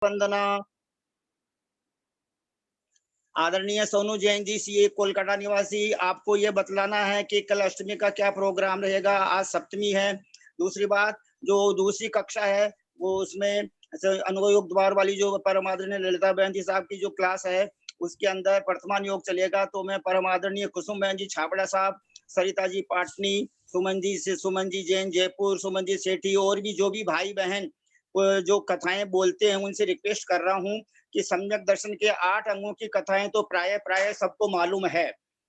वंदना। आदरणीय सोनू जैन जी, सीए कोलकाता निवासी, आपको ये बतलाना है कि कल अष्टमी का क्या प्रोग्राम रहेगा। आज सप्तमी है। दूसरी बात, जो दूसरी कक्षा है वो उसमें अनुभव योग द्वार वाली जो परम आदरणीय ललिता बहन जी साहब की जो क्लास है उसके अंदर वर्तमान योग चलेगा। तो मैं परम आदरणीय कुसुम बहन जी छाबड़ा साहब, सरिता जी पाटनी, सुमन जी जैन जयपुर, सुमन जी सेठी और भी जो भी भाई बहन जो कथाएं बोलते हैं उनसे रिक्वेस्ट कर रहा हूँ कि सम्यक दर्शन के 8 अंगों की कथाएं तो प्राय प्राय सबको मालूम है,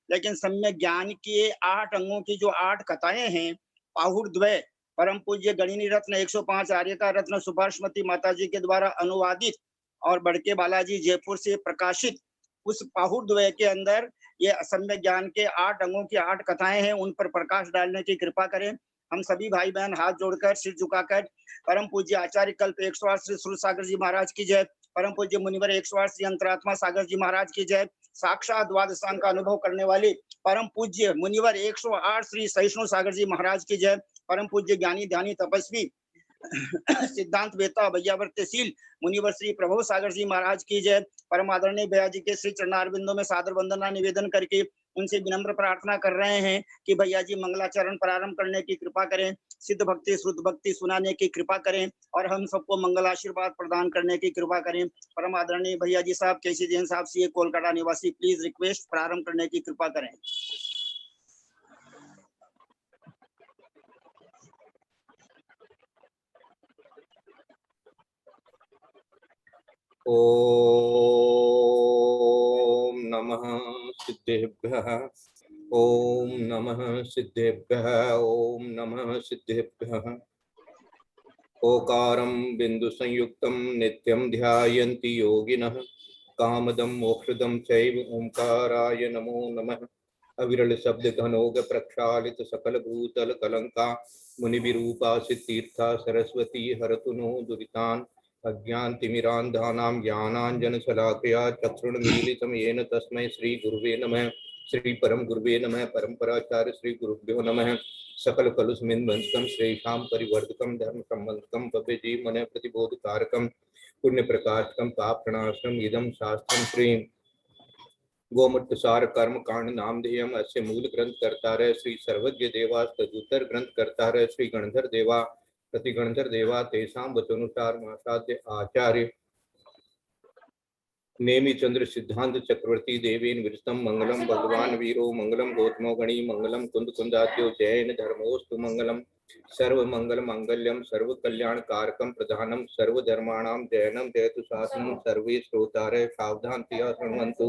लेकिन सम्यक ज्ञान के 8 अंगों की जो 8 कथाएं हैं, पाहुड़द्वय परम पूज्य गणिनी रत्न 105 आर्य का रत्न सुभाषमती माता जी के द्वारा अनुवादित और बड़के बालाजी जयपुर से प्रकाशित उस पाहुड़द्वय के अंदर ये सम्यक ज्ञान के 8 अंगों की 8 कथाएं हैं, उन पर प्रकाश डालने की कृपा करें। हम सभी भाई बहन हाथ जोड़कर सिर झुकाकर परम पूज्य आचार्य कल्प 108 श्री सूर्य सागर जी महाराज की जय, परम पूज्य मुनिवर 108 श्री अंतरात्मा सागर जी महाराज की जय, साक्षात द्वादशांग का अनुभव करने वाले परम पूज्य मुनिवर 108 श्री सहिष्णु सागर जी महाराज की जय, परम पूज्य ज्ञानी ध्यानी तपस्वी सिद्धांत वेता भैयावर्तशील मुनिवर श्री प्रभु सागर जी महाराज की जय। परम आदरणीय भैया जी के श्री चरणारविंदों में सादर वंदना निवेदन करके उनसे विनम्र प्रार्थना कर रहे हैं कि भैया जी मंगलाचरण प्रारंभ करने की कृपा करें, सिद्ध भक्ति श्रुत भक्ति सुनाने की कृपा करें और हम सबको मंगल आशीर्वाद प्रदान करने की कृपा करें। परम आदरणीय भैया जी साहब केसी जैन साहब सीए कोलकाता निवासी, प्लीज रिक्वेस्ट प्रारंभ करने की कृपा करें। ओम नमः सिद्धेभ्यः, ओम नमः सिद्धेभ्यः, ओम नमः सिद्धेभ्यः। ओकारं बिंदु संयुक्तं नित्यं ध्यायन्ति योगिनः, कामदं मोक्षदं चैव ओंकाराय नमो नमः। अविरल शब्द घनोग प्रक्षालित सकल भूतल कलंका मुनिविरूपा सिद्धीर्था सरस्वती हरतु नो दुरितान् अज्ञानतिमिरान्धानां ज्ञानाञ्जनशलाकया चक्षुर्मीलितं येन तस्मै श्री गुरुवे नमः। श्री परम गुरुवे नमः। परम्पराचार्य श्री गुरुभ्यो नमः। सकल कलुषमिन्वंसकं श्रेषां परिवर्धकं धर्म संबंधकं भव्य जीवन प्रतिबोधकारकं पुण्य प्रकाशकं पापप्रणाशकम् इदं शास्त्रं श्री गोमुख सार कर्म कांड नामधेयम अस्य मूल ग्रंथ कर्तार श्री सर्वज्ञ देवा तदुत्तर ग्रंथ कर्तार श्री गणधर देवा प्रति गणधर देवा तेषां वचनुसार मासाद्य आचार्य नेमि चंद्र सिद्धांत चक्रवर्ती देवेन विरतम मंगलम भगवान वीरो मंगलम गौतमो गणी मंगलम कुंद कुंदाद्यो जैन धर्मोस्तु मंगलम सर्व मंगल मंगल्यम सर्व कल्याण कारकम प्रधानम सर्व धर्माणां जैनम जयतु शासनम सर्वे श्रोतारे सावधान पिया शृण्वन्तु।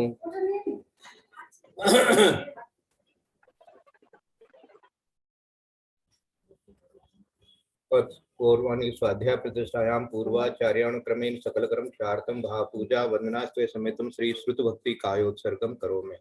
पूर्वाणि स्वाध्याय प्रतिष्ठायां पूर्वाचार्यानुक्रमेण सकलकर्म चार्तम भावपूजा वंदनास्त्वे समेतं श्री श्रुत भक्ति कायोत्सर्गम करोमि।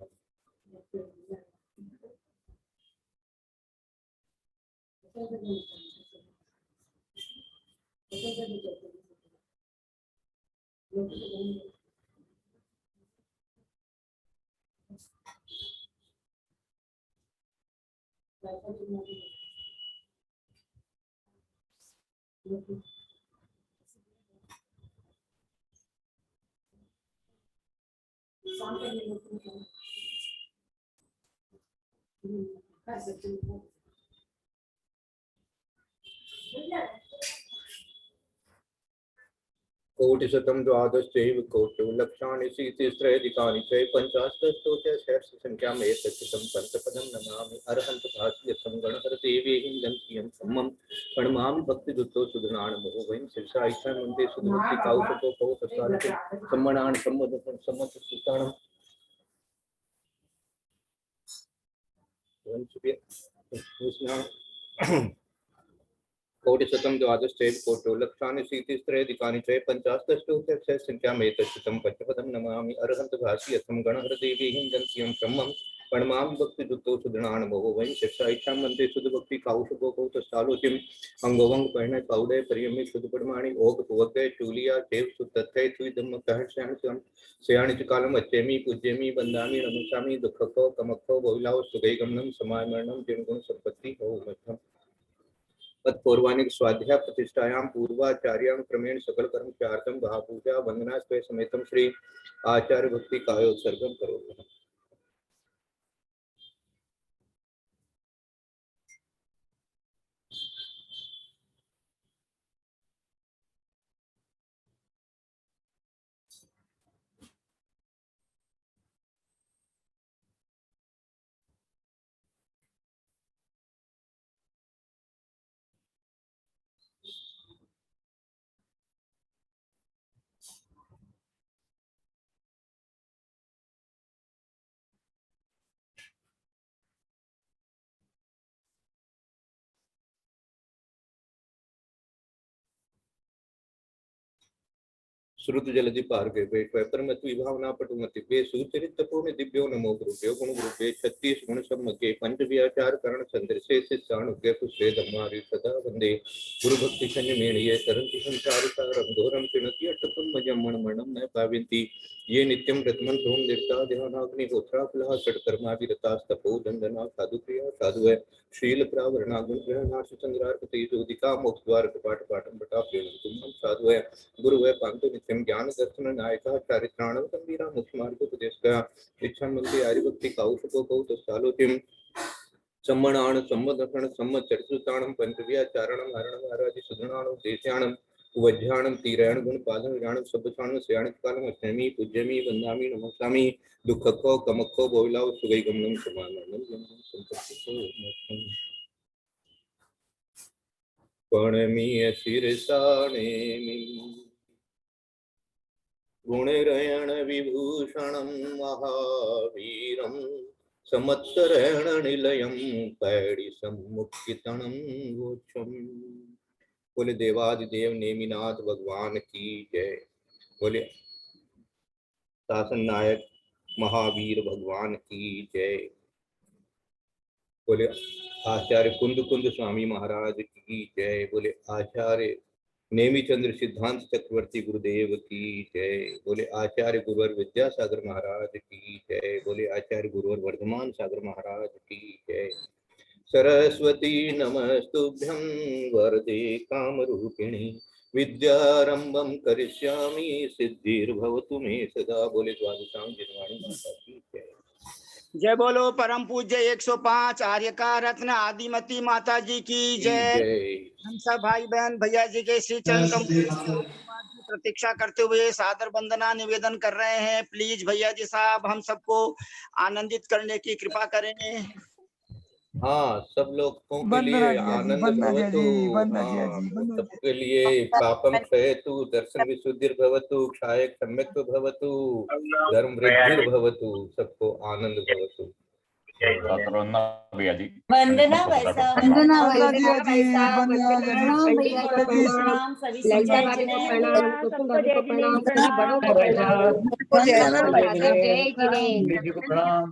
कोटिशतं द्वादशैव कोटि लक्षाणि सीतिस्त्रयधिकानि च पञ्चाशतोऽधिकसहस्रसंख्याम् एतच्चितं पञ्चपदं नमामि अरहन्त भास्यं गणहरदेवीं गन्धियं सम्मं प्रणमामि भक्तिदुतो सुधनानमो वयं शिरसा इच्छामन्ते सुधभक्ति काउशको कौशसारथे सम्मनान सम्मदं सम्मतसुतानं कोटिशतं द्वादशैव कोटि लक्षाणि सीतिस्त्रयधिकानि च पञ्चाशतोऽधिकसहस्रसंख्याम् एतच्चितं पञ्चपदं नमामि अरहन्त भास्यं गणहरदेवीं गन्धियं सम्मं प्रणमामि भक्तिदुतो सुधनानमो वयं शिरसा इच्छामन्ते सुधभक्ति काउशको कौशसालोचिम अंगोवंग पहने पाउडे परियमी शुद्ध परमाणि ओग पुवके चूलिया देव सुतत्थे तुइदम कहश्यान श्याणि च कालम अच्छेमी पूज्यमी बंदामी नमस्यामि दुखको कमको बहुलाव सुगैगमनम समायमरणम जिनगुण संपत्ति हो मध्यम तत्पूर्वाणिक स्वाध्याय प्रतिष्ठायां पूर्वाचार्यां क्रमेण सकल कर्मचार्थं भापूजा वंदना स्वे समेतं श्री आचार्य भक्ति कायोत्सर्गं करोमि। श्रुत जलधि पार्गे परमत विभावना पटुमति वे सुचरित तपोने दिव्यो नमो गुरुभ्यो गुण गुरुभ्ये 36 गुण सम्मके पंच व्याचार करण चंद्र से चाणुक्य कुशे धम्मारि सदा वंदे गुरु भक्ति संयमेणिये तरन्ति संसार सारं घोरं पिनति अटकं मजं मणमणं न पाविन्ति ये नित्यं रत्मं सोम देवता ध्यानाग्निहोत्रा फलः षट्कर्माभिरतास्तपो दंडना साधु प्रिया साधु शील प्रावरणा गुण ग्रहणार्थ चंद्रार्पते ज्योतिका मोक्ष द्वार कपाट पाटम बटा प्रेम साधु गुरु है पांतो नित्यम ज्ञान दर्शन नायका चारित्राणव गंभीरा मुख्य मार्ग उपदेशका इच्छा मंत्री आर्यभक्ति कौशको कौ तस्कालोतिम सम्मणाण सम्मदक्षण सम्मचरिताणम पंचव्याचारणम हरणम आराधि सुदृणाणम देश्याणम वज्राणम तीरायण गुण पादम विराणम सब्बचाणम श्रेयाणित कालम अस्मि पूज्यमि वंदामि नमस्कामि दुःखको कमको बोइलाव सुगै गमनम समानम संपत्ति पणमीय शिरसाणे गुणरयण विभूषणं महावीरं समत्सरेण निलयं पैडी सम्मुखितनं गोचम। बोले देवादिदेव नेमिनाथ भगवान की जय। बोले शासन नायक महावीर भगवान की जय। बोले आचार्य कुंद कुंद स्वामी महाराज की जय। बोले आचार्य नेमिचंद्र सिद्धांत चक्रवर्ती गुरुदेव की जय। बोले आचार्य गुरुवर विद्यासागर महाराज की जय। बोले आचार्य गुरुवर वर्धमान सागर महाराज की जय। सरस्वती नमस्तुभ्यं वरदे कामरूपिणी विद्यारंभं करिष्यामि सिद्धिर्भवतु मे सदा। बोले द्वादशां जिनवाणी माता की जय। जय बोलो परम पूज्य 105 आर्य का रत्न आदिमती माता जी की जय। हम सब भाई बहन भैया जी के श्री चरण कमल की प्रतीक्षा करते हुए सादर वंदना निवेदन कर रहे हैं। प्लीज भैया जी साहब हम सबको आनंदित करने की कृपा करें। हाँ, सब लोगों के लिए आनंद भवतु। सबके लिए पापम क्षयतु दर्शन विशुद्धिर्भवतु क्षाय सम्यक् भवतु धर्म वृद्धिर्भवतु सबको आनंद भवतु। वंदना भैया जी वंदना वैसा वंदना वंदना भैया जी वैसा प्रणाम भैया जी प्रणाम सभी को जय जिनेन्द्र सबको जय प्रणाम जिनेन्द्र सभी बड़ों को प्रणाम वंदना जय जिनेन्द्र को प्रणाम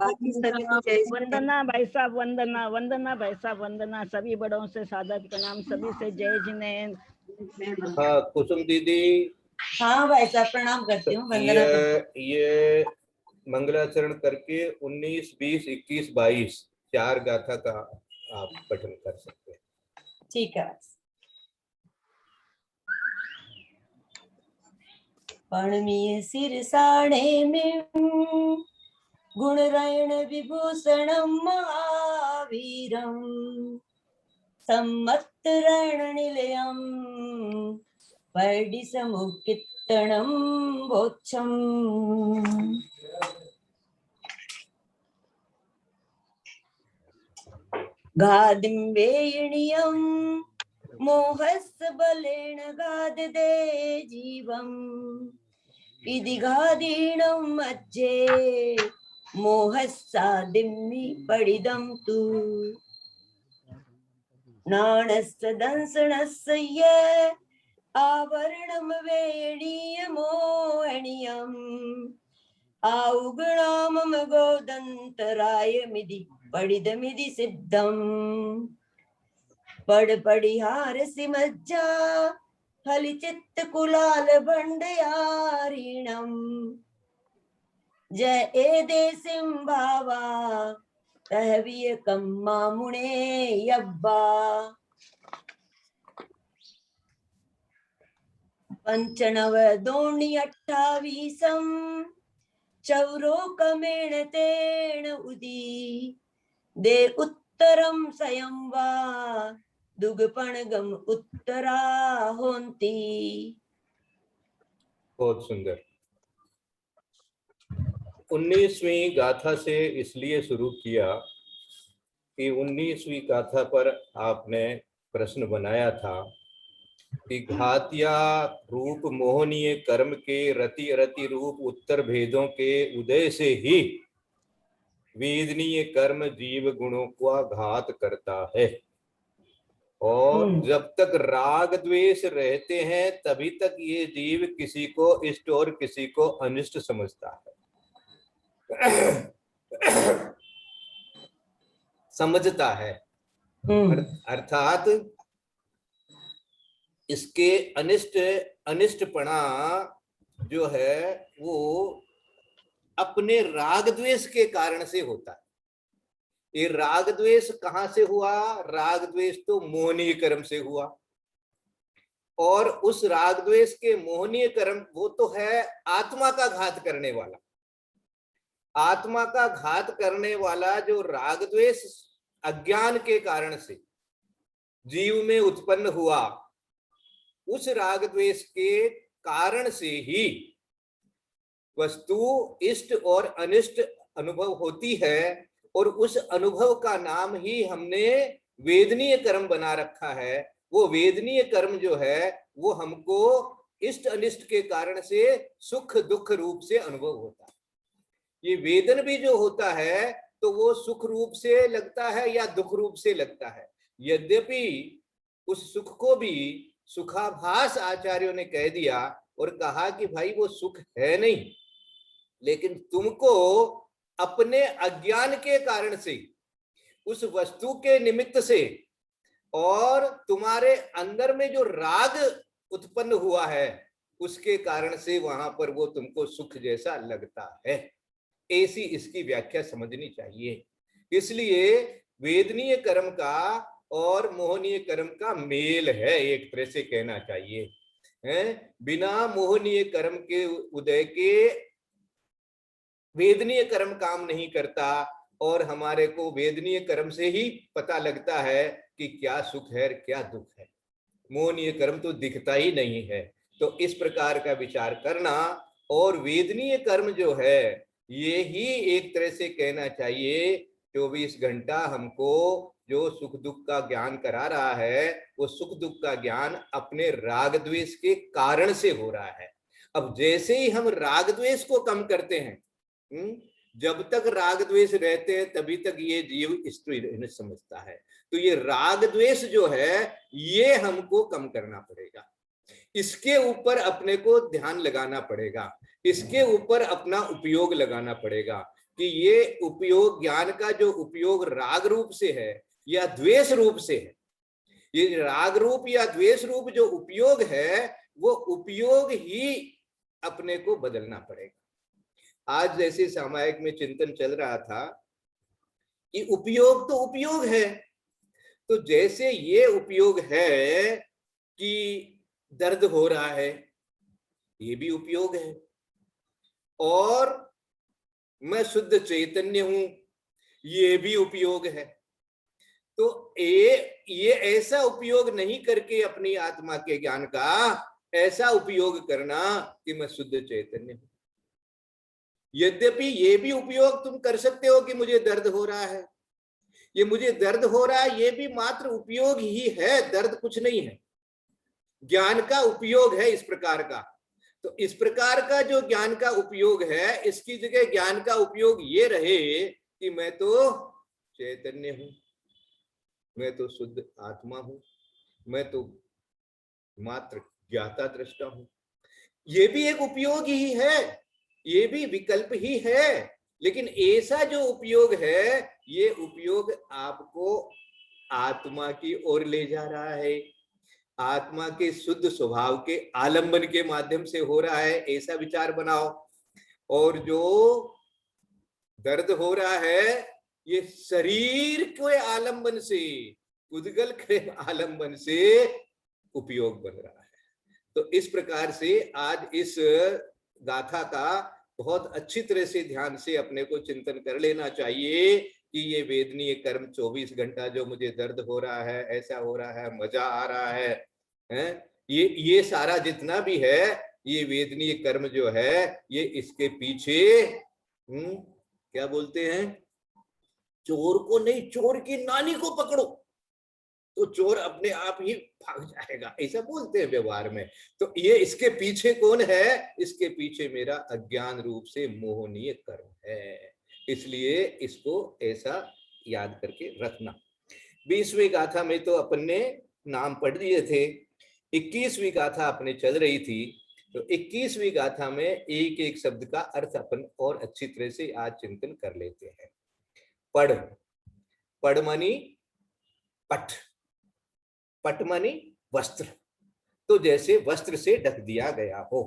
वंदना भाई साहब वंदना वंदना भाई साहब वंदना सभी बड़ों से सादर प्रणाम सभी से जय जिनेन्द्र। हाँ कुसुम दीदी। हाँ भाई साहब प्रणाम करती हूँ वंदना ये मंगलाचरण करके 19, 20, 21, 22 4 गाथा का आप पठन कर सकते हैं। ठीक है। पणमीय सिरसाणे में गुणरायण विभूषणं महावीरं सम्मत्तरण निलयं पैडिसमुक्कित्तणं भोक्षम्। गादिम्बेयणीयं मोहस्य बलेन गाददे जीवम् इति गादीनं मध्ये मोहस्सादिम्मि पडिदं तु नाणस्य दंसनस्य ये आवरणं वेणीयमोहणीयम् आउगणा मम गोदन्तराय मिदि पडिदमिदि सिद्धम् पडपडिहारसि मज्जा फलिचित्त कुलाल भण्डयारिणम् जय एदेसिं भावा तहवीय कम्मा मुने यब्बा पंचनव दोणी 28 चौरोकमेण तेण उदी दे उत्तरम स्वयं वा दुगपणगम उत्तरा होंती। बहुत सुंदर। 19वीं गाथा से इसलिए शुरू किया कि 19वीं गाथा पर आपने प्रश्न बनाया था कि घातिया रूप मोहनीय कर्म के रति रति रूप उत्तर भेदों के उदय से ही वेदनीय कर्म जीव गुणों का घात करता है, और जब तक राग द्वेष रहते हैं तभी तक ये जीव किसी को इष्ट और किसी को अनिष्ट समझता है, समझता है। अर्थात इसके अनिष्टपना जो है वो अपने राग द्वेष के कारण से होता है। ये राग द्वेष कहां से हुआ? राग द्वेष तो मोहनीय कर्म से हुआ, और उस राग द्वेष के मोहनीय कर्म वो तो है आत्मा का घात करने वाला। आत्मा का घात करने वाला जो राग द्वेष अज्ञान के कारण से जीव में उत्पन्न हुआ, उस राग द्वेष के कारण से ही वस्तु इष्ट और अनिष्ट अनुभव होती है, और उस अनुभव का नाम ही हमने वेदनीय कर्म बना रखा है। वो वेदनीय कर्म जो है वो हमको इष्ट अनिष्ट के कारण से सुख दुख रूप से अनुभव होता है। ये वेदन भी जो होता है तो वो सुख रूप से लगता है या दुख रूप से लगता है। यद्यपि उस सुख को भी सुखाभास आचार्यों ने कह दिया और कहा कि भाई वो सुख है नहीं, लेकिन तुमको अपने अज्ञान के कारण से, उस वस्तु के निमित्त से, और तुम्हारे अंदर में जो राग उत्पन्न हुआ है उसके कारण से वहां पर वो तुमको सुख जैसा लगता है। ऐसी इसकी व्याख्या समझनी चाहिए। इसलिए वेदनीय कर्म का और मोहनीय कर्म का मेल है, एक तरह से कहना चाहिए है। बिना मोहनीय कर्म के उदय के वेदनीय कर्म काम नहीं करता, और हमारे को वेदनीय कर्म से ही पता लगता है कि क्या सुख है क्या दुख है। मोहनीय कर्म तो दिखता ही नहीं है। तो इस प्रकार का विचार करना, और वेदनीय कर्म जो है ये ही एक तरह से कहना चाहिए 24 घंटा हमको जो सुख दुख का ज्ञान करा रहा है, वो सुख दुख का ज्ञान अपने राग द्वेष के कारण से हो रहा है। अब जैसे ही हम राग द्वेष को कम करते हैं, जब तक राग द्वेष रहते हैं तभी तक ये जीव इष्ट समझता है। तो ये राग द्वेष जो है ये हमको कम करना पड़ेगा, इसके ऊपर अपने को ध्यान लगाना पड़ेगा, इसके ऊपर अपना उपयोग लगाना पड़ेगा कि ये उपयोग, ज्ञान का जो उपयोग राग रूप से है या द्वेष रूप से है, ये राग रूप या द्वेष रूप जो उपयोग है वो उपयोग ही अपने को बदलना पड़ेगा। आज जैसे सामायिक में चिंतन चल रहा था कि उपयोग तो उपयोग है, तो जैसे ये उपयोग है कि दर्द हो रहा है, ये भी उपयोग है, और मैं शुद्ध चैतन्य हूं, ये भी उपयोग है। तो ये ऐसा उपयोग नहीं करके अपनी आत्मा के ज्ञान का ऐसा उपयोग करना कि मैं शुद्ध चैतन्य हूं। यद्यपि ये भी उपयोग तुम कर सकते हो कि मुझे दर्द हो रहा है, ये मुझे दर्द हो रहा है, ये भी मात्र उपयोग ही है, दर्द कुछ नहीं है, ज्ञान का उपयोग है इस प्रकार का। तो इस प्रकार का जो ज्ञान का उपयोग है, इसकी जगह ज्ञान का उपयोग ये रहे कि मैं तो चैतन्य हूं, मैं तो शुद्ध आत्मा हूं, मैं तो मात्र ज्ञाता दृष्टा हूं। ये भी एक उपयोग ही है, ये भी विकल्प ही है, लेकिन ऐसा जो उपयोग है ये उपयोग आपको आत्मा की ओर ले जा रहा है, आत्मा के शुद्ध स्वभाव के आलंबन के माध्यम से हो रहा है, ऐसा विचार बनाओ। और जो दर्द हो रहा है ये शरीर के आलंबन से, उद्गल के आलंबन से उपयोग बन रहा है। तो इस प्रकार से आज इस गाथा का बहुत अच्छी तरह से ध्यान से अपने को चिंतन कर लेना चाहिए कि ये वेदनीय कर्म 24 घंटा जो मुझे दर्द हो रहा है, ऐसा हो रहा है, मजा आ रहा है, ये सारा जितना भी है ये वेदनीय कर्म जो है ये इसके पीछे क्या बोलते हैं, चोर को नहीं, चोर की नानी को पकड़ो तो चोर अपने आप ही भाग जाएगा, ऐसा बोलते हैं व्यवहार में। तो ये इसके पीछे कौन है, इसके पीछे मेरा अज्ञान रूप से मोहनीय कर्म है, इसलिए इसको ऐसा याद करके रखना। 20वीं गाथा में तो अपन ने नाम पढ़ लिए थे, 21वीं गाथा अपने चल रही थी, तो 21वीं गाथा में एक एक शब्द का अर्थ अपन और अच्छी तरह से आज चिंतन कर लेते हैं। पढ़, पढ़ मानी पट, पट मानी वस्त्र, तो जैसे वस्त्र से ढक दिया गया हो।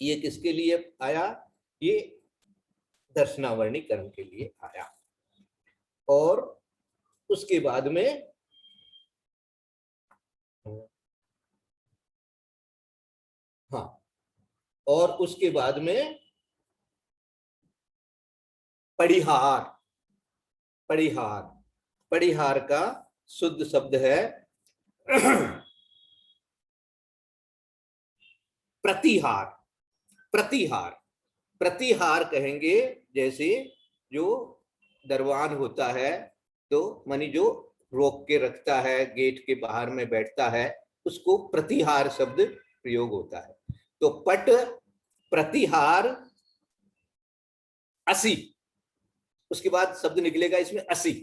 ये किसके लिए आया, ये दर्शनावरणी कर्म के लिए आया। और उसके बाद में और उसके बाद में परिहार, परिहार, परिहार का शुद्ध शब्द है प्रतिहार, प्रतिहार, प्रतिहार कहेंगे जैसे जो दरवान होता है, तो मानी जो रोक के रखता है, गेट के बाहर में बैठता है, उसको प्रतिहार शब्द प्रयोग होता है। तो पट प्रतिहार 80, उसके बाद शब्द निकलेगा इसमें 80,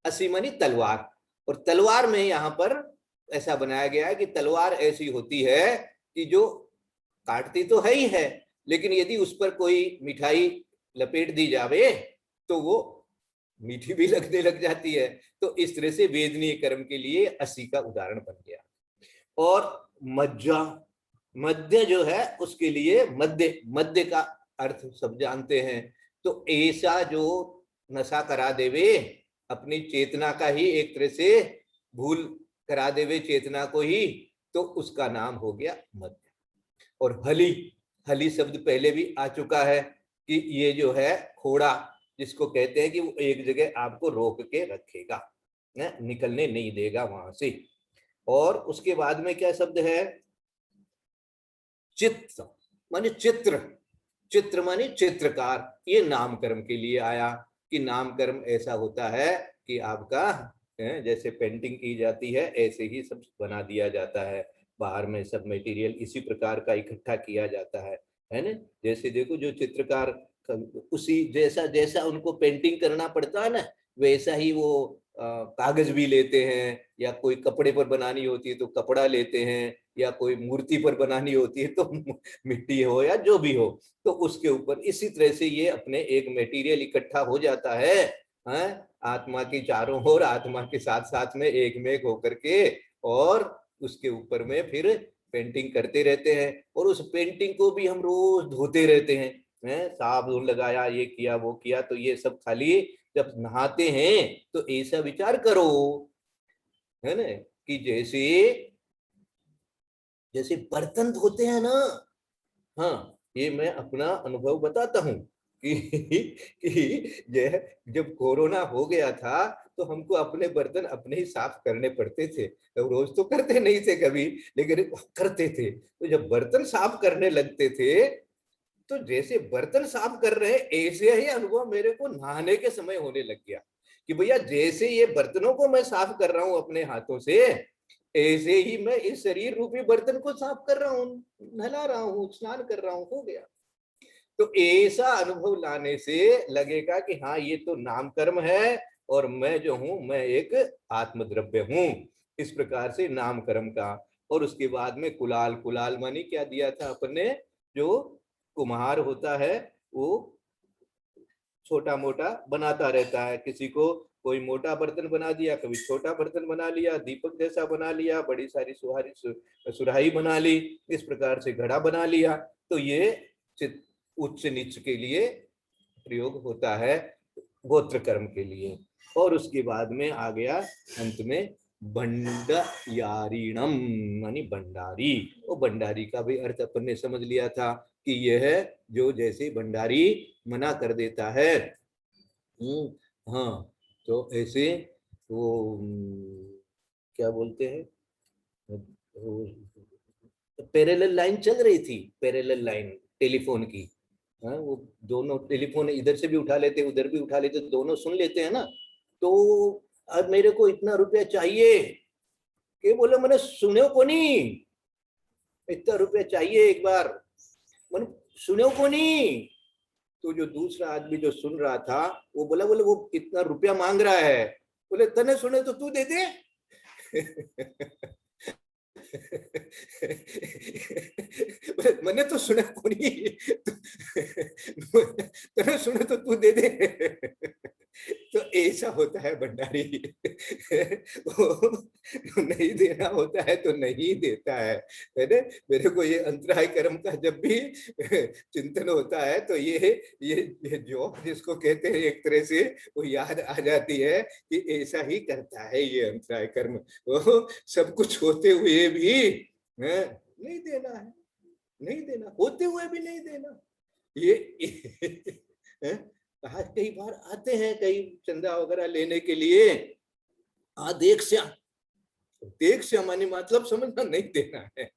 80 मानी तलवार, और तलवार में यहां पर ऐसा बनाया गया है कि तलवार ऐसी होती है कि जो काटती तो है ही है, लेकिन यदि उस पर कोई मिठाई लपेट दी जावे तो वो मीठी भी लगने लग जाती है। तो इस तरह से वेदनीय कर्म के लिए 80 का उदाहरण बन गया। और मज्जा, मध्य जो है उसके लिए मध्य, मध्य का अर्थ सब जानते हैं, तो ऐसा जो नशा करा देवे, अपनी चेतना का ही एक तरह से भूल करा देवे चेतना को ही, तो उसका नाम हो गया मध्य। और हली, हली शब्द पहले भी आ चुका है कि ये जो है घोड़ा, जिसको कहते हैं कि वो एक जगह आपको रोक के रखेगा, निकलने नहीं देगा वहां से। और उसके बाद में क्या शब्द है, चित्त माने चित्र, चित्र माने चित्रकार, ये नामकर्म के लिए आया कि नामकर्म ऐसा होता है कि आपका जैसे पेंटिंग की जाती है ऐसे ही सब बना दिया जाता है, बाहर में सब मटेरियल इसी प्रकार का इकट्ठा किया जाता है ना। जैसे देखो जो चित्रकार उसी जैसा जैसा उनको पेंटिंग करना पड़ता है ना, वैसा ही वो कागज भी लेते हैं, या कोई कपड़े पर बनानी होती है तो कपड़ा लेते हैं, या कोई मूर्ति पर बनानी होती है तो मिट्टी हो या जो भी हो, तो उसके ऊपर इसी तरह से ये अपने एक मटेरियल इकट्ठा हो जाता है, आत्मा की चारों ओर, आत्मा के साथ साथ में एक में एक होकर के, और उसके ऊपर में फिर पेंटिंग करते रहते हैं। और उस पेंटिंग को भी हम रोज धोते रहते हैं, साबुन लगाया, ये किया वो किया, तो ये सब खाली जब नहाते हैं तो ऐसा विचार करो है ना कि जैसे जैसे बर्तन धोते हैं ना, हाँ ये मैं अपना अनुभव बताता हूँ कि जब कोरोना हो गया था तो हमको अपने बर्तन अपने ही साफ करने पड़ते थे। तो रोज तो करते नहीं थे कभी, लेकिन करते थे। तो जब बर्तन साफ करने लगते थे तो जैसे बर्तन साफ कर रहे हैं ऐसे ही अनुभव मेरे को नहाने के समय होने लग गया कि भैया जैसे ये बर्तनों को मैं साफ कर रहा हूं अपने हाथों से, ऐसे ही मैं इस शरीर रूपी बर्तन को साफ कर रहा हूँ, नहला रहा हूँ, स्नान कर रहा हूँ, हो गया। तो ऐसा अनुभव लाने से लगेगा कि हाँ ये तो नाम कर्म है और मैं जो हूं मैं एक आत्मद्रव्य हूं। इस प्रकार से नाम कर्म का। और उसके बाद में कुलाल, कुलाल मानी क्या दिया था अपन ने, जो कुम्हार होता है वो छोटा मोटा बनाता रहता है, किसी को कोई मोटा बर्तन बना दिया, कभी छोटा बर्तन बना लिया, दीपक जैसा बना लिया, बड़ी सारी सुराही बना ली, इस प्रकार से घड़ा बना लिया। तो ये उच्च नीच के लिए प्रयोग होता है, गोत्र कर्म के लिए। और उसके बाद में आ गया अंत में भंडारीणम मानी भंडारी। वो भंडारी का भी अर्थ अपन ने समझ लिया था कि यह जो जैसे भंडारी मना कर देता है। हाँ, तो ऐसे वो क्या बोलते हैं, पैरेलल लाइन चल रही थी, पैरेलल लाइन टेलीफोन की। हाँ, वो दोनों टेलीफोन इधर से भी उठा लेते उधर भी उठा लेते, दोनों सुन लेते हैं ना। तो अब मेरे को इतना रुपया चाहिए, के बोले मैंने सुने को नहीं, इतना रुपया चाहिए एक बार, मैंने सुने को नहीं। तो जो दूसरा आदमी जो सुन रहा था वो बोला, बोले वो कितना रुपया मांग रहा है? बोले तने सुने तो तू दे दे। मैंने तो सुना को नहीं, तने सुने तो तू दे दे। तो ऐसा होता है भंडारी। नहीं देना होता है तो नहीं देता है। मेरे को ये अंतराय कर्म का जब भी चिंतन होता है तो ये जो जिसको कहते हैं एक तरह से वो याद आ जाती है कि ऐसा ही करता है ये अंतराय कर्म। वो सब कुछ होते हुए भी नहीं देना है, नहीं देना, होते हुए भी नहीं देना। ये आज कई बार आते हैं कई चंदा वगैरह लेने के लिए, देख श्याम मानी मतलब समझना नहीं देना है।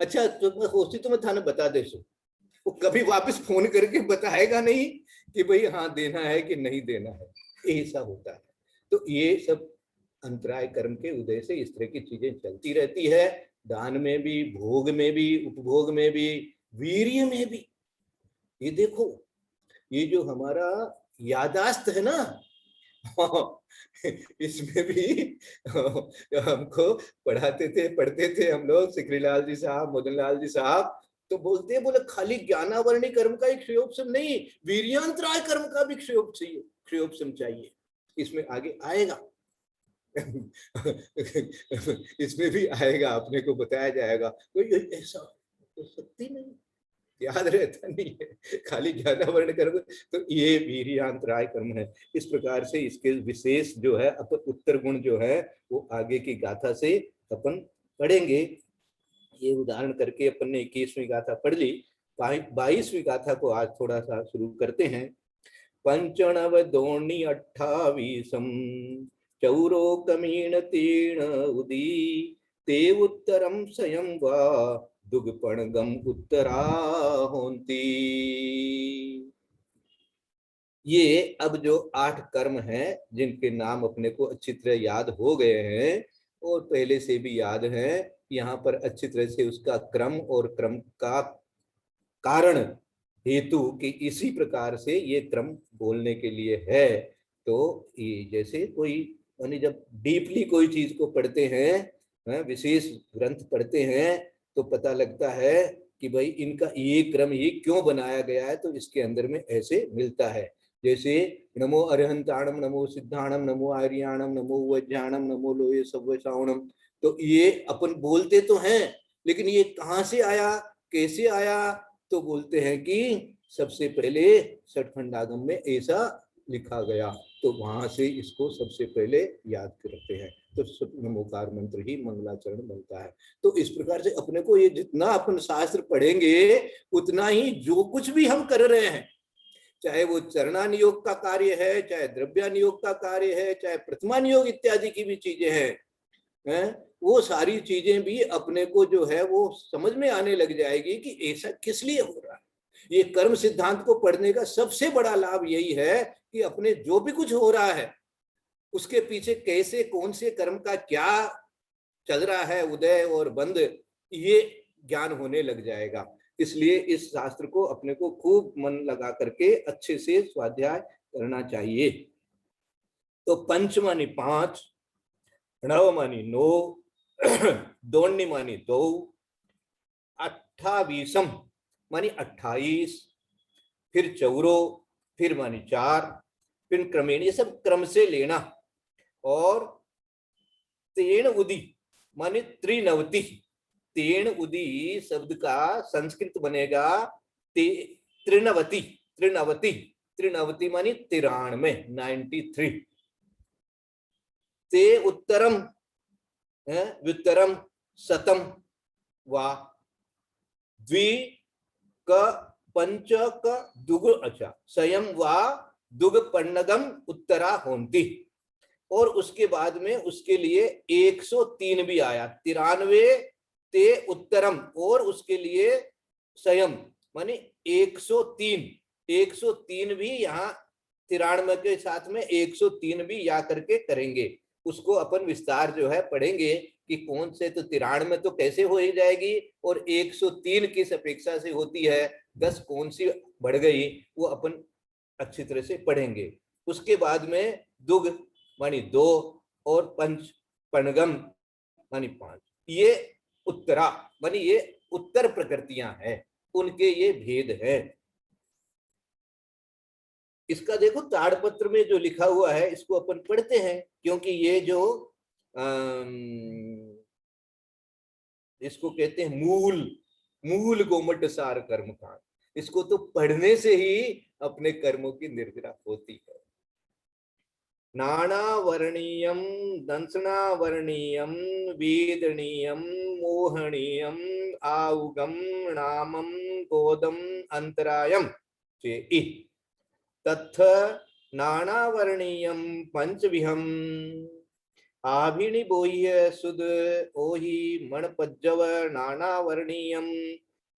अच्छा तो होती तो मैं थाने बता दे सो, वो कभी वापस फोन करके बताएगा नहीं कि भाई हाँ देना है कि नहीं देना है, ऐसा होता है। तो ये सब अंतराय कर्म के उदय से इस तरह की चीजें चलती रहती है, दान में भी, भोग में भी, उपभोग में भी, वीर्य में भी। ये देखो ये जो हमारा यादाश्त है ना, इसमें भी हमको पढ़ते थे हम लोग, सिकरीलाल जी साहब, मदन लाल जी साहब, तो बोलते हैं, बोले खाली ज्ञानावरणी कर्म का ही क्षयोपशम नहीं, वीर्यांतराय कर्म का भी क्षयोपशम चाहिए। इसमें आगे आएगा। इसमें भी आएगा, अपने को बताया जाएगा। तो ऐसा तो सत्य नहीं, याद रहता नहीं है, खाली ज्ञानावरण कर्म। तो ये वीर्यांतराय कर्म है। इस प्रकार से इसके विशेष जो है अपन उत्तर गुण जो है वो आगे की गाथा से अपन पढ़ेंगे। ये उदाहरण करके अपन ने 21वीं गाथा पढ़ ली, 22वीं गाथा को आज थोड़ा सा शुरू करते हैं। पंचणव दोणी 28 चौरो कमीण तीर्ण उदी ते उत्तरम स्वयं वा दुगपणगम उत्तरा होंती। ये अब जो 8 कर्म हैं जिनके नाम अपने को अच्छी तरह याद हो गए हैं और पहले से भी याद हैं, यहाँ पर अच्छी तरह से उसका क्रम और क्रम का कारण हेतु कि इसी प्रकार से ये क्रम बोलने के लिए है। तो ये जैसे कोई यानी जब डीपली कोई चीज को पढ़ते हैं, विशेष ग्रंथ पढ़ते हैं, तो पता लगता है कि भाई इनका ये क्रम ही क्यों बनाया गया है, तो इसके अंदर में ऐसे मिलता है। जैसे नमो अरहंताणम, नमो सिद्धाणम, नमो आर्याणम, नमो वज्राणम, नमो लोये सव्यसावणम। तो ये अपन बोलते तो हैं, लेकिन ये कहाँ से आया, कैसे आया? तो बोलते हैं कि सबसे पहले षटखंडागम में ऐसा लिखा गया, तो वहां से इसको सबसे पहले याद करते हैं। तो नमोकार मंत्र ही मंगलाचरण बनता है। तो इस प्रकार से अपने को ये जितना अपन शास्त्र पढ़ेंगे उतना ही जो कुछ भी हम कर रहे हैं, चाहे वो चरणानियोग का कार्य है, चाहे द्रव्यानियोग का कार्य है, चाहे प्रतिमानियोग इत्यादि की भी चीजें हैं, वो सारी चीजें भी अपने को जो है वो समझ में आने लग जाएगी कि ऐसा किस लिए हो रहा है। ये कर्म सिद्धांत को पढ़ने का सबसे बड़ा लाभ यही है कि अपने जो भी कुछ हो रहा है उसके पीछे कैसे कौन से कर्म का क्या चल रहा है, उदय और बंद, ये ज्ञान होने लग जाएगा। इसलिए इस शास्त्र को अपने को खूब मन लगा करके अच्छे से स्वाध्याय करना चाहिए। तो पंच मानी 5, नव मानी 9, दोणी मानी 2, 28 मानी 28, फिर चौरो, फिर मानी 4, फिर क्रमेण, ये सब क्रम से लेना। और तेण उदी मानी 93, तेण उदी शब्द का संस्कृत बनेगा त्रिनवति, त्रिनवति, त्रिनवति मानी 93, 93। ते उत्तरम व्युत्तरम शतम वा द्वि क पंच क दुग अच्छा स्वयं वा दुग पन्नगम उत्तरा होंती। और उसके बाद में उसके लिए 103 भी आया, 93 ते उत्तरम, और उसके लिए स्वयं माने 103 भी यहाँ 93 के साथ में 103 भी या करके करेंगे। उसको अपन विस्तार जो है पढ़ेंगे कि कौन से, तो 93 तो कैसे हो ही जाएगी और 103 किस अपेक्षा से होती है, 10 कौन सी बढ़ गई, वो अपन अच्छी तरह से पढ़ेंगे। उसके बाद में दुग मानी 2 और पंच पणगम मानी 5, ये उत्तरा मानी ये उत्तर प्रकृतियां हैं, उनके ये भेद हैं। इसका देखो ताड़पत्र में जो लिखा हुआ है इसको अपन पढ़ते हैं, क्योंकि ये जो इसको कहते हैं मूल गोमट सार कर्म कांड, इसको तो पढ़ने से ही अपने कर्मों की निर्जरा होती है। नाना वर्णीयम दंसना वर्णीयम वेदनीयम मोहनीयम आउगम नामम गोदम अंतरायम चेइ तथ नाना वर्णीयम पंचविहम आभिनिबोह्य सुद ओहि मणपज्जव नाना वर्णीयम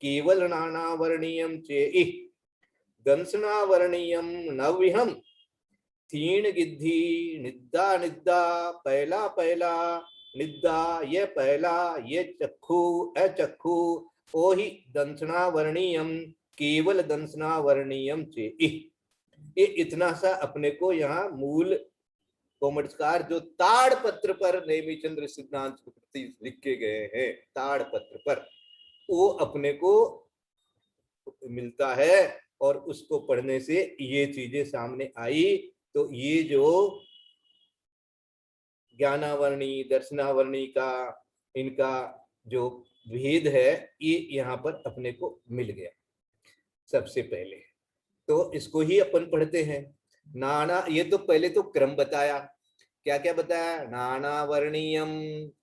केवल नाना वर्णीयम चेइ दंसना वर्णीयम नवविहम तीन गिद्धि निद्दा निद्दा पहला पहला निद्दा ये पहला ये चक्षु अचक्षु ओहि दंसना वर्णीयम केवल दंसना वर्णीयम चेइ। ये इतना सा अपने को यहाँ मूल कोमटकार जो ताड़पत्र पर नेमिचंद्र सिद्धांत के प्रति लिखे गए हैं, ताड़पत्र पर वो अपने को मिलता है और उसको पढ़ने से ये चीजें सामने आई। तो ये जो ज्ञानावरणी दर्शनावरणी का इनका जो भेद है ये यहाँ पर अपने को मिल गया सबसे पहले। तो इसको ही अपन पढ़ते हैं। नाना, ये तो पहले तो क्रम बताया, क्या क्या बताया, नाना वर्णीयम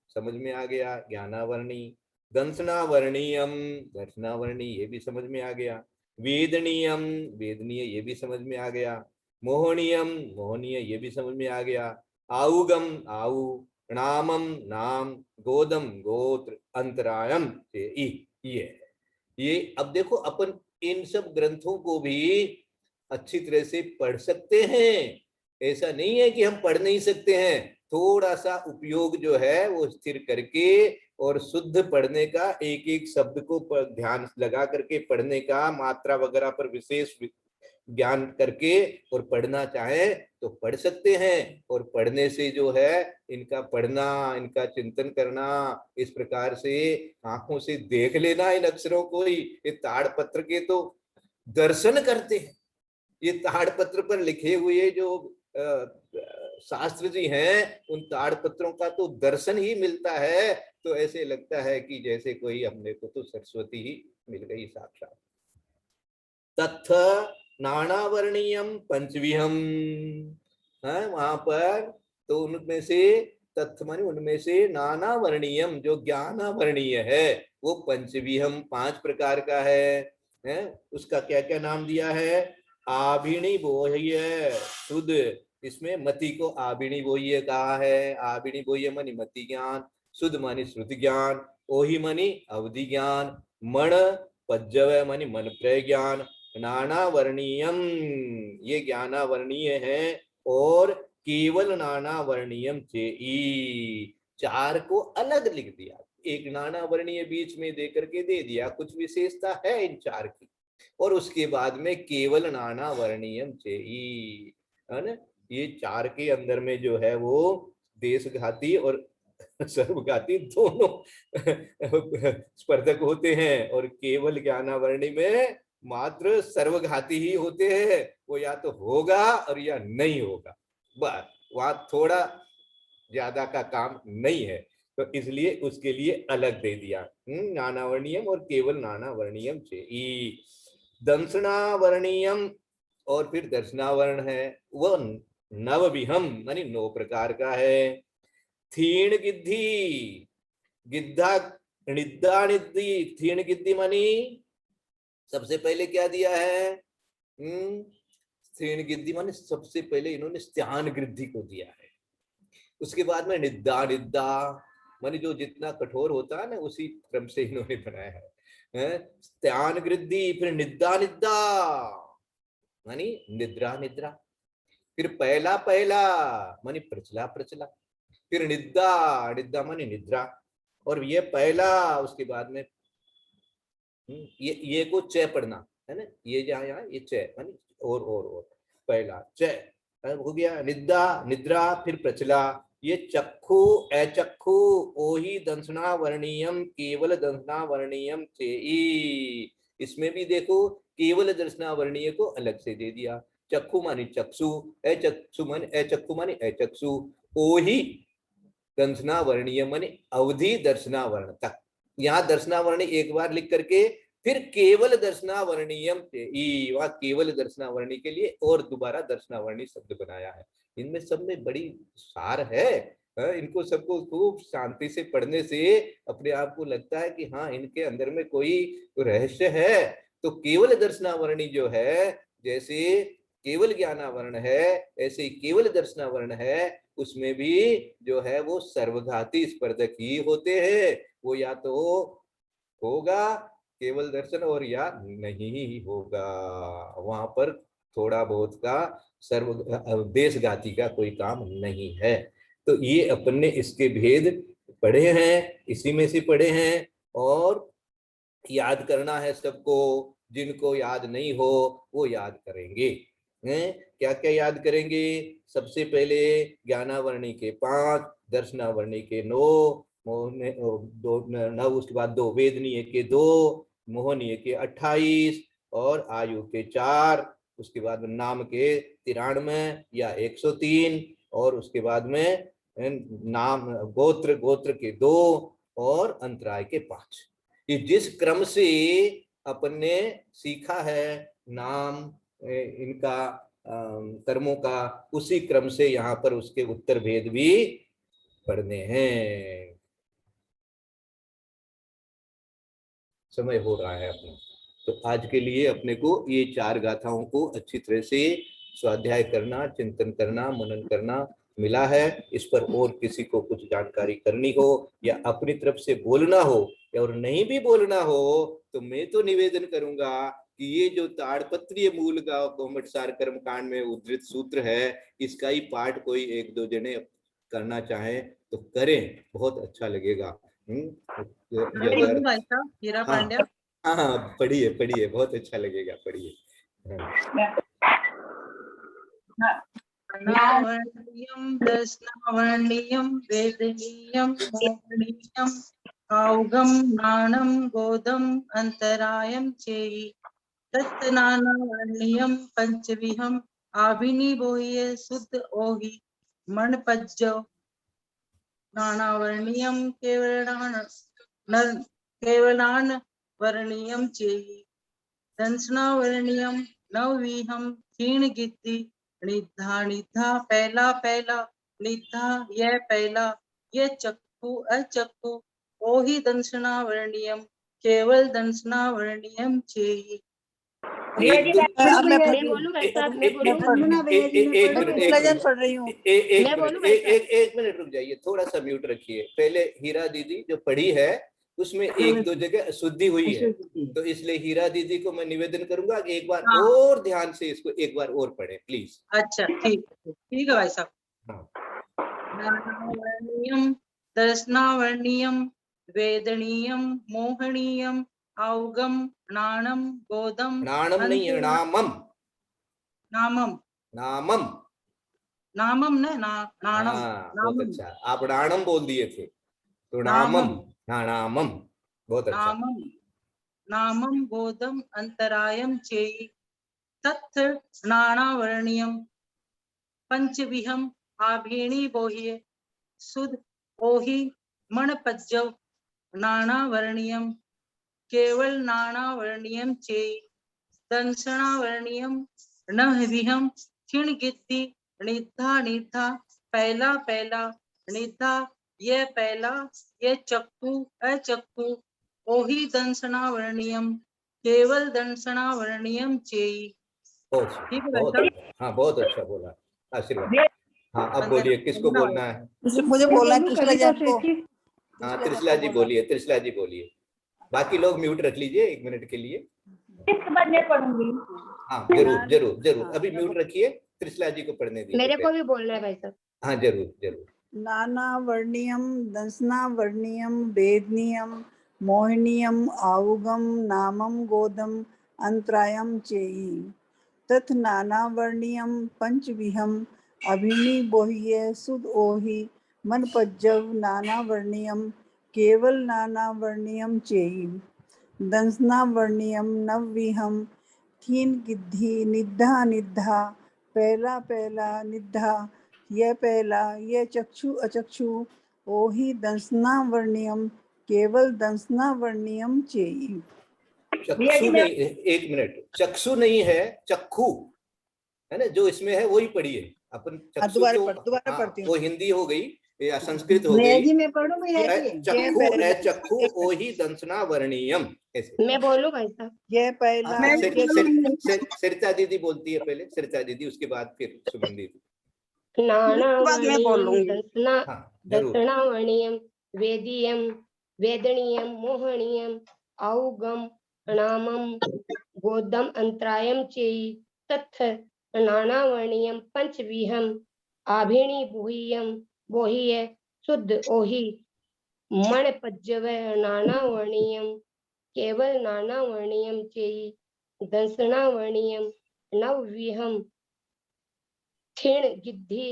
समझ में आ गया, ज्ञानावरणी, दंसनावर्णीयम दर्शनावरणी ये भी समझ में आ गया, वेदनीयम वेदनीय ये भी समझ में आ गया, मोहनीयम मोहनीय ये भी समझ में आ गया, आउगम आउ, नामम नाम, गोदम गोत्र, अंतरायम ये अब देखो अपन इन सब ग्रंथों को भी अच्छी तरह से पढ़ सकते हैं। ऐसा नहीं है कि हम पढ़ नहीं सकते हैं, थोड़ा सा उपयोग जो है वो स्थिर करके और शुद्ध पढ़ने का, एक एक शब्द को ध्यान लगा करके पढ़ने का, मात्रा वगैरह पर विशेष ज्ञान करके और पढ़ना चाहे तो पढ़ सकते हैं। और पढ़ने से जो है इनका पढ़ना, इनका चिंतन करना, इस प्रकार से आंखों से देख लेना इन अक्षरों को ही, ये ताड़पत्र के तो दर्शन करते हैं। ये ताड़पत्र पर लिखे हुए जो शास्त्र जी हैं उन ताड़पत्रों का तो दर्शन ही मिलता है, तो ऐसे लगता है कि जैसे कोई हमने को तो सरस्वती ही मिल गई साक्षात। तथ नानावर्णीयम पंचविहम है वहां पर, तो उनमें से तत्व माने उनमें से नानावर्णीयम जो ज्ञानावर्णीय है वो पंचविहम 5 प्रकार का है। उसका क्या क्या नाम दिया है, आभिणी बोह्य शुद्ध, इसमें मति को आभिणी बोह्य कहा है। आभिणी बोह्य मानी मति ज्ञान, शुद्ध मानी श्रुति ज्ञान, ओहि मानी अवधि ज्ञान, मण पज्जव मानी मन प्रय ज्ञान, नाना वर्णीयम ये ज्ञानावर्णीय है, और केवल नाना वर्णीयम चेइ 4 को अलग लिख दिया, एक नाना वर्णीय बीच में दे करके दे दिया, कुछ विशेषता है इन 4 की, और उसके बाद में केवल नाना वर्णीयम चेइ है ना। ये 4 के अंदर में जो है वो देशघाती और सर्वघाती दोनों स्पर्धक होते हैं, और केवल ज्ञानावर्णी में मात्र सर्वघाती ही होते हैं, वो या तो होगा और या नहीं होगा, बस वहां थोड़ा ज्यादा का काम नहीं है, तो इसलिए उसके लिए अलग दे दिया नानावर्णीयम और केवल नानावर्णीयम चेइ। दंसनावर्णीयम और फिर दर्शनावर्ण है वो नवविहम मानी 9 प्रकार का है। थीण गिद्धि, गिद्धा निद्दा निद्धि, थीण गिद्धि मानी सबसे पहले क्या दिया है? थीण गिद्धि मानी सबसे पहले इन्होंने स्त्यान गिद्धि को दिया है। उसके बाद में निद्दा निद्दा मानी जो जितना कठोर होता है ना उसी क्रम से इन्होंने बनाया है। स्त्यान गिद्धि, फिर निद्दा निद्दा मानी निद्रा निद्रा, फिर पहला पहला मानी प्रचला प्रचला, फिर निद्दा निद्दा मानी निद्रा, और ये पहला उसके बाद में ये को च पढ़ना है ना, ये जहाँ यहाँ ये च मानी और पहला च हो गया, निद्दा निद्रा फिर प्रचला। ये चक्षु अचक्षु ओहि दंसना वर्णीयम केवल दंसना वर्णीयम चेई, इसमें भी देखो केवल दर्शना वर्णीय को अलग से दे दिया। चक्षु मानी चक्षु, अचक्षु मानी अचक्षु, ओहि दंसना वर्णीय मानी अवधि दर्शना वर्ण तक। यहाँ दर्शना वर्ण एक बार लिख करके फिर केवल दर्शना वर्णीयम वहां केवल दर्शना वर्णी के लिए और दोबारा दर्शना वर्णी शब्द बनाया है। इनमें सब में बड़ी सार है। इनको सबको खूब शांति से पढ़ने से अपने आप को लगता है कि हाँ इनके अंदर में कोई रहस्य है। तो केवल दर्शनावरणी जो है, जैसे केवल ज्ञानावरण है ऐसे केवल दर्शनावरण है, उसमें भी जो है वो सर्वघाती स्पर्धक ही होते हैं। वो या तो होगा केवल दर्शन और या नहीं होगा, वहां पर थोड़ा बहुत का सर्व देशघाती का कोई काम नहीं है। तो ये अपन ने इसके भेद पढ़े हैं, इसी में से पढ़े हैं और याद करना है सबको। जिनको याद नहीं हो वो याद करेंगे। क्या क्या याद करेंगे? सबसे पहले ज्ञानावरणी के 5, दर्शनावरणी के 9, उसके बाद 2 वेदनीय के 2, मोहनीय के 28 और आयु के 4, उसके बाद नाम के 93 या 103 और उसके बाद में नाम गोत्र के 2 और अंतराय के 5। ये जिस क्रम से अपन ने सीखा है नाम इनका कर्मों का, उसी क्रम से यहाँ पर उसके उत्तर भेद भी पढ़ने हैं। समय हो रहा है अपना, तो आज के लिए अपने को ये 4 गाथाओं को अच्छी तरह से स्वाध्याय करना, चिंतन करना, मनन करना मिला है। इस पर और किसी को कुछ जानकारी करनी हो या अपनी तरफ से बोलना हो और नहीं भी बोलना हो तो मैं तो निवेदन करूंगा कि ये जो ताड़पत्रीय मूल का कोमटसार कर्म कांड में उद्धृत सूत्र है, इसका ही पाठ कोई 1-2 जने करना चाहे तो करें, बहुत अच्छा लगेगा। हीरा पांड्या, हाँ पढ़िए, बहुत अच्छा लगेगा, पढ़िए। नावर्णीयं दर्शनावर्णीयं वेदनीयं मोहनीयं काउगम नाणं गोदम अंतरायं चेयि तत्नानावर्णीयं पंचविहं आभिनिबोह्य शुद्ध ओहि मणपज्जौ नानावर्णीयं केवलान वर्णीयं चेयि दंसनावर्णीयं नवविहं क्षीण गिद्धि निद्धा निद्धा पहला पहला निद्धा यह पहला यह चक्षु अचक्षु ओहि दंसनावर्णीयं केवल दंसनावर्णीयम चेयि। एक मिनट रुक जाइए, थोड़ा सा म्यूट रखिए। पहले हीरा दीदी जो पढ़ी है उसमें 1-2 जगह अशुद्धि हुई है, तो इसलिए हीरा दीदी को मैं निवेदन करूंगा कि एक बार और ध्यान से इसको एक बार और पढ़े प्लीज। अच्छा ठीक है भाई साहब। नानावर्णीयं दर्शनावर्णीयं वेदनीयं मोहनीयं औगम नाणं गोदम नाणम नहीं है, नामम नामम नामम नामम न नाणम। बहुत अच्छा, आप नाणम बोल दिए थे तो नामम। हाँ नामम, बहुत अच्छा। नामम गोदम अंतरायम चेयि तत्थ नानावर्णीयं पंचविहं आभीणी बोह्य सुध ओहि मणपज्जौ नानावर्णीयं केवल नानावर्णीयं चेयि दंसनावर्णीयं नहविहं क्षीण गिद्धि निद्धा निद्धा पहला पहला निद्धा ये पहला, ये चक्कू अचक्कू ओहि दंसना वर्णीयम केवल दंसना वर्णीयम चेई। बहुत अच्छा, ठीक है बहुत भाई अच्छा। हाँ, बहुत अच्छा बोला, आशीर्वाद। हाँ, अब बोलिए, किसको बोलना है? मुझे बोलना है त्रिशला जी आपको। हाँ, त्रिशला जी बोलिए, त्रिशला जी बोलिए। बाकी लोग म्यूट रख लीजिए 1 मिनट के लिए। हाँ, जरूर जरूर जरूर, अभी म्यूट रखिए, त्रिशला जी को पढ़ने दीजिए। मेरे को भी बोलना है भाई साहब। हाँ, जरूर जरूर। नाना वर्णीयम दंसना वर्णीयम वेदनीयम मोहिनीयम आउगम नामम गोदम अंतरायम चेई तथ नाना वर्णीयम पंचविहम अभिनी बोह्य सुद ओहि मन पज्जव नाना वर्णीयम केवल नाना वर्णीयम चेई दंसना वर्णीयम नवविहम थीन गिद्धि निद्धा निद्धा पहला पहला निद्धा यह पहला यह चक्षु अचक्षु ओहि दंसना वर्णीयम केवल दंसना वर्णीयम चेई। चक्षु नहीं, 1 मिनट, चक्षु नहीं है, चक्षु है ना, जो इसमें है वही पढ़िए अपन। चक्षु दोबारा पढ़ती हूँ। वो हिंदी हो गई या संस्कृत हो भैया गई। जी मैं पढ़ूं भैया जी। चक्षु चक्षु ओहि दंसना वर्णीयम, ऐसे। मैं बोलूं भाई साहब? यह पहला सरिता दीदी बोलती है पहले, सरिता दीदी, उसके बाद फिर सुमन दीदी। नाना मैं बोलूंगी। दंसना हाँ, जरूर। दर्शनावणीयम वेदीयम वेदनीयम मोहनीयम औगम नामम गोदम अंतरायम चेई तथ नानावर्णीयम पंचविहम आभिणी बोहियम बोहिय शुद्ध ओहि मण पज्जव नानावर्णीयम केवल नानावर्णीयम चेई दंसनावर्णीयम नवविहम क्षीण गिद्धि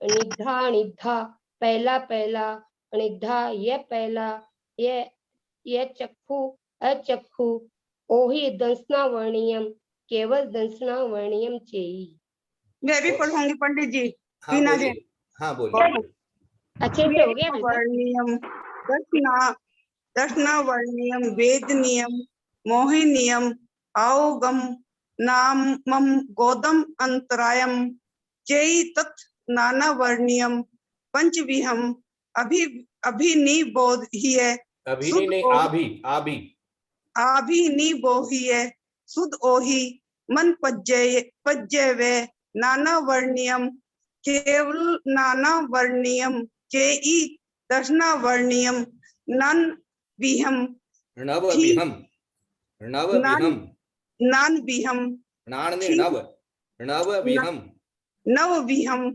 निद्धा निद्धा पहला पहला निद्धा यह पहला यह चक्षु अचक्षु ओहि दंसना वर्णीयम केवल दंसना वर्णीयम चेई। मैं भी पढ़ूंगी पंडित जी। हाँ, वीणा बोलिए। जी। हाँ, बोलिए। अच्छे से हो गया भाई साहब? वर्णीयम दर्शना वर्णीयम वेदनीयम मोहिनीयम औगम नामम गोदम अंतरायम चेई तत् नाना वर्णीयम पंचविहम अभिनिबोध्य अभिनी नहीं, आभि आभि आभिनिबोह्य सुद ओहि मन पज्जवे नाना वर्णीयम केवल नाना वर्णीयम चेई दर्शना वर्णीयम नन विहम नव विहम नव विहम नान विहम नान ने नव नव विहम नव विहम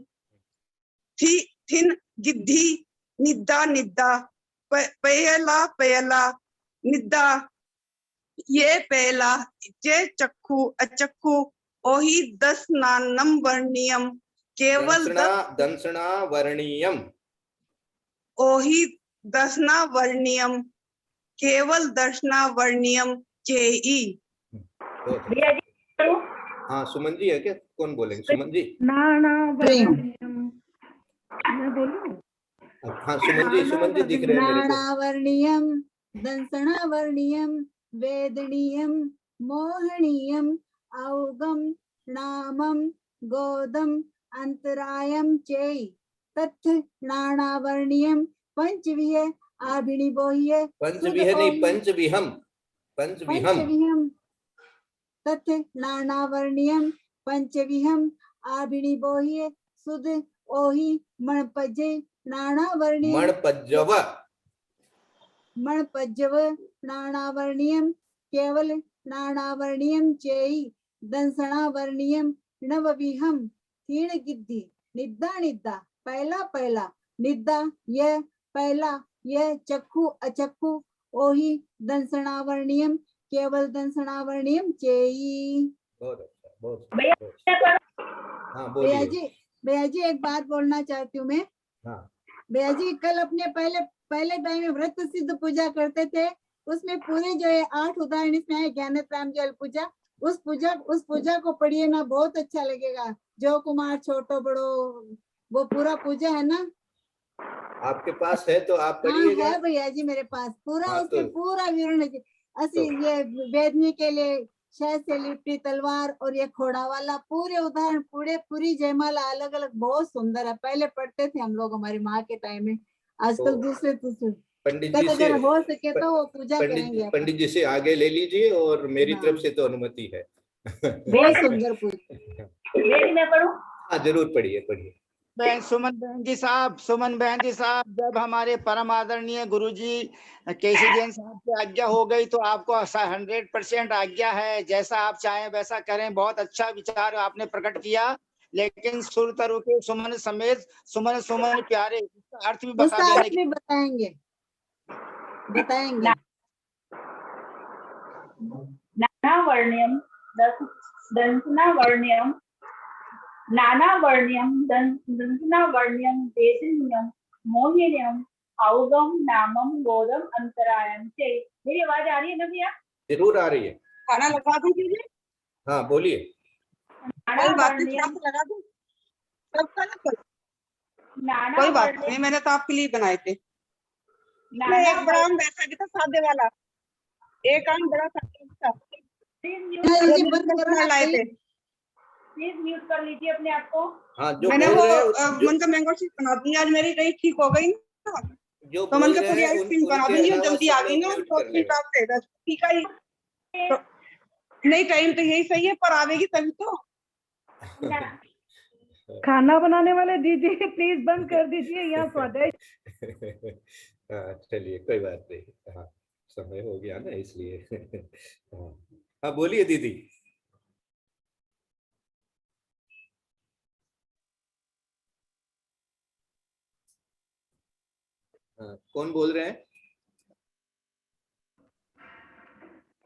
थिन गिद्धि निद्दा निद्दा पहला पहला निद्दा ये पहला जे चक्षु अचक्षु ओहि दस नानम वर्णीयम केवल दंसना वर्णीयम ओहि दसना वर्णीयम केवल दर्शना वर्णीयम चेई। हाँ, सुमन जी है क्या? कौन बोलेंगे? सुमन जी। हाँ, सुमन जी दिख रहे हैं मेरे को। नानावर्णीयम दंसनावर्णीयम वेदनीयम मोहनीयम औगम नामम गोदम अंतरायम चेई तथ नानावर्णीयम पंचविह आभिणी बोह्य पंचविह नहीं, पंचविहम पंचविहम पंचविहम तथ नानावर्णीयम पंचविहम आभिणी बोह्य सुध ओहि मणपजे नानावर्णीयम मणपज्जव नानावर्णीयम केवल नानावर्णीयम चेई दंसनावर्णीयम नवविहम तीण गिद्धि निद्दा निद्दा पहला पहला निद्दा यह पहला यह चक्षु अचक्षु ओहि दंसनावर्णीयम केवल दंसनावर्णीयम चेई। बहुत अच्छा, बहुत अच्छा। हाँ, बोलिए। भैया जी एक बात बोलना चाहती हूँ मैं। हाँ। भैया जी कल अपने पहले टाइम में व्रत सिद्ध पूजा करते थे, उसमें पूरे जो है 8 उदाहरण इसमें है ज्ञानत्राम जल पूजा, उस पूजा को पढ़िए ना, बहुत अच्छा लगेगा। जो कुमार छोटो बड़ो वो पूरा पूजा है ना, आपके पास है तो आप पढ़िएगा। है भैया जी मेरे पास पूरा। हाँ, उसमें पूरा विवरण ये वेदनी के लिए शहद से लिपटी तलवार और ये खोड़ा वाला पूरे उदाहरण पूरी जयमाला अलग अलग बहुत सुंदर है। पहले पढ़ते थे हम लोग हमारी माँ के टाइम में, आजकल दूसरे पंडित कहते जी से अगर हो सके तो वो पूजा करेंगे अपन। पंडित जी से आगे ले लीजिए और मेरी हाँ। तरफ से तो अनुमति है। बहुत सुंदर पूजा। मैं पढ़ूं? हाँ जरूर पढ़िए पढ़िए। सुमन बहन जी साहब, जब हमारे परम आदरणीय गुरुजी केसी जैन साहब की आज्ञा हो गई तो आपको 100% आज्ञा है, जैसा आप चाहें वैसा करें। बहुत अच्छा विचार आपने प्रकट किया, लेकिन सुर तरु के सुमन समेत सुमन सुमन प्यारे, इसका अर्थ भी बता उसका देने अर्थ भी बताएंगे। नानावर्ण्यम दंसनावर्ण्यम नानावर्ण्यम दंसनावर्ण्यम वेदनीयम मोहिनीयम औगम नामम गोदम अंतरायम से। मेरी आवाज आ रही है ना भैया? जरूर आ रही है। खाना लगा दीजिए। हाँ बोलिए। कोई बात नहीं, लगा दूं सबका ना कोई बात नहीं, मैंने तो आपके लिए बनाए थे। एक बड़ा आम बैठा था सादे वाला, एक आम बड़ा था लाए थे। प्लीज म्यूट कर लीजिए अपने आप को। हाँ जो मैंने बोल वो रहे हैं मन का मैंगो शेक बना दी, आज मेरी कहीं ठीक हो गई ना, जो तो मन बोल का रहे थोड़ी हैं आइसक्रीम बना उनके दूंगी, अलावा जल्दी सब आ गई लोग ना म्यूट तो कर लेना। ठीक है। नहीं टाइम तो यही सही है, पर आवेगी तभी तो। खाना बनाने वाले दीदी प्लीज बंद कर दीजिए, यहाँ स्वादिष्ट। हाँ चलिए कोई बात नहीं। हाँ समय हो गया ना इसलिए। हाँ हाँ बोलिए दीदी। हाँ, कौन बोल रहे हैं?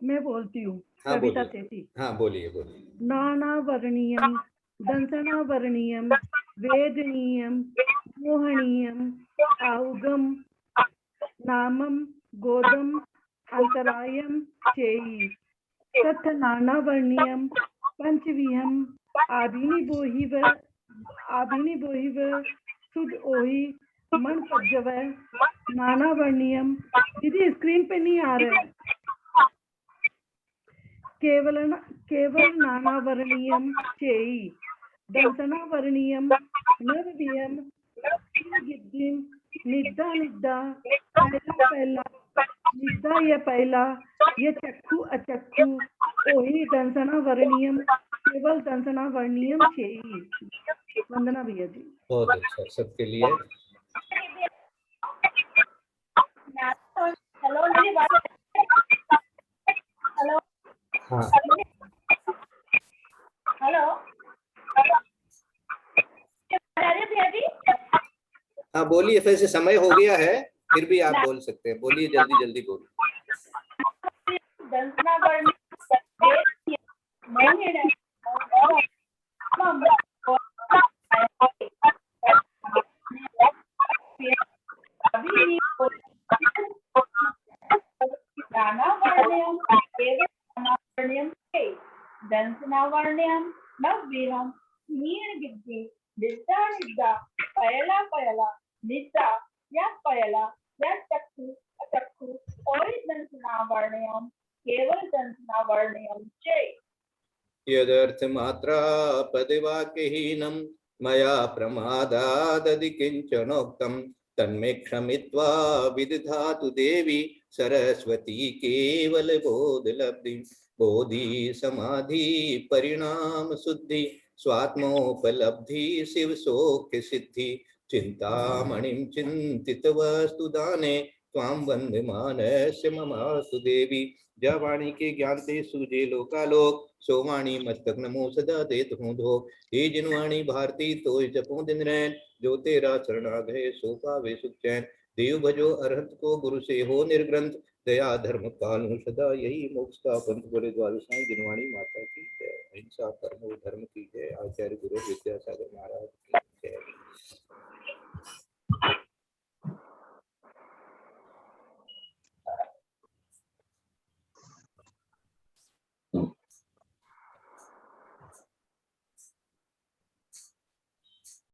मैं बोलती हूँ, हाँ कविता बोलिए। सेठी। हाँ बोलिए बोलिए। नानावर्णीयम दंसनावर्णीयम वेदनीयम मोहनीयम औगम नामम गोदम अंतरायम चेयि तथ नानावर्णीयम पंचविहम आभिनिबोहिव सुद ओहि मन पज्जव नानावर्णीयम। दीदी स्क्रीन पे नहीं आ रहा है। केवल नानावर्णीयम चेयि दंसनावर्णीयम नववियम गिद्धिम निद्दा निद्दा पहला निद्दा ये पहला ये चक्षु अचक्षु ओहि दंसनावर्णीयम केवल दंसनावर्णीयम चेयि। वंदना भैया जी। बहुत अच्छा सबके लिए। हेलो मेरी बात हेलो हाँ हेलो भैया जी। हाँ बोलिए, वैसे समय हो गया है फिर भी आप बोल सकते हैं, बोलिए जल्दी जल्दी बोलिए। दंसनावर्ण्यम नवविहम नीण गिद्धि निद्दा निद्दा पयला पयला निद्दा या पयला या चक्षु अचक्षु और दंसनावर्ण्यम केवल दंसनावर्ण्यम चे। यदर्थ मात्रा पदवाक्यहीनं मया प्रमादादधि किंचनोक्तं तन्मे क्षमित्वा विदधातु देवी सरस्वती केवल बोधलब्धि बोधि समाधि परिणाम शुद्धि स्वात्मोपलब्धि शिव सौख्य सिद्धि चिंतामणिं चिंतित वस्तु दाने त्वां वंदमानस्य ममास्तु देवी। जय वाणी के ज्ञान से सूझे लोकालोक सोवाणी मस्तक नमो सदा देत हूँ धो। हे जिनवाणी भारती तो जपो दिन रैन जो तेरा शरणागय सो पावे सुख चैन। देव भजो अरहंत को गुरु से हो निर्ग्रंथ दया धर्म पालू सदा यही मोक्ष का पंथ। बोले द्वादशाई जिनवाणी माता की जय। अहिंसा परमो धर्म की जय। आचार्य गुरु विद्यासागर महाराज की जय।